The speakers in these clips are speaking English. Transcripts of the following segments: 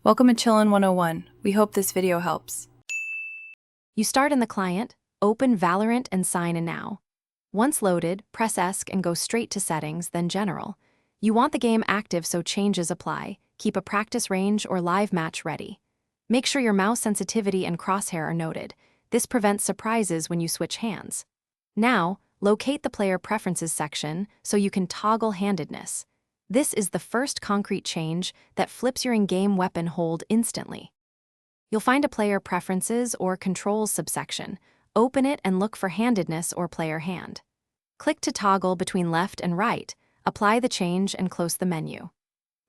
Welcome to Chillin' 101. We hope this video helps. You start in the client, open Valorant and sign in now. Once loaded, press ESC and go straight to Settings, then General. You want the game active so changes apply. Keep a practice range or live match ready. Make sure your mouse sensitivity and crosshair are noted. This prevents surprises when you switch hands. Now, locate the Player Preferences section so you can toggle handedness. This is the first concrete change that flips your in-game weapon hold instantly. You'll find a Player Preferences or Controls subsection. Open it and look for handedness or player hand. Click to toggle between left and right, apply the change and close the menu.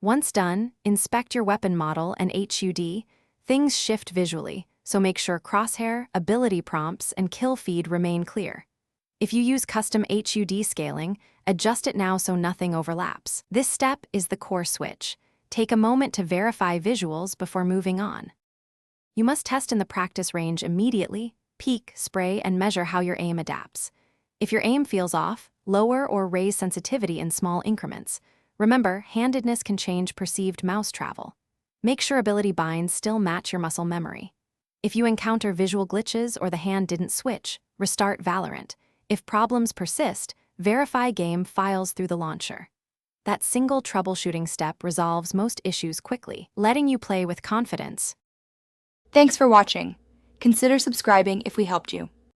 Once done, inspect your weapon model and HUD. Things shift visually, so make sure crosshair, ability prompts, and kill feed remain clear. If you use custom HUD scaling, adjust it now so nothing overlaps. This step is the core switch. Take a moment to verify visuals before moving on. You must test in the practice range immediately, peek, spray, and measure how your aim adapts. If your aim feels off, lower or raise sensitivity in small increments. Remember, handedness can change perceived mouse travel. Make sure ability binds still match your muscle memory. If you encounter visual glitches or the hand didn't switch, restart Valorant. If problems persist, verify game files through the launcher. That single troubleshooting step resolves most issues quickly, letting you play with confidence. Thanks for watching. Consider subscribing if we helped you.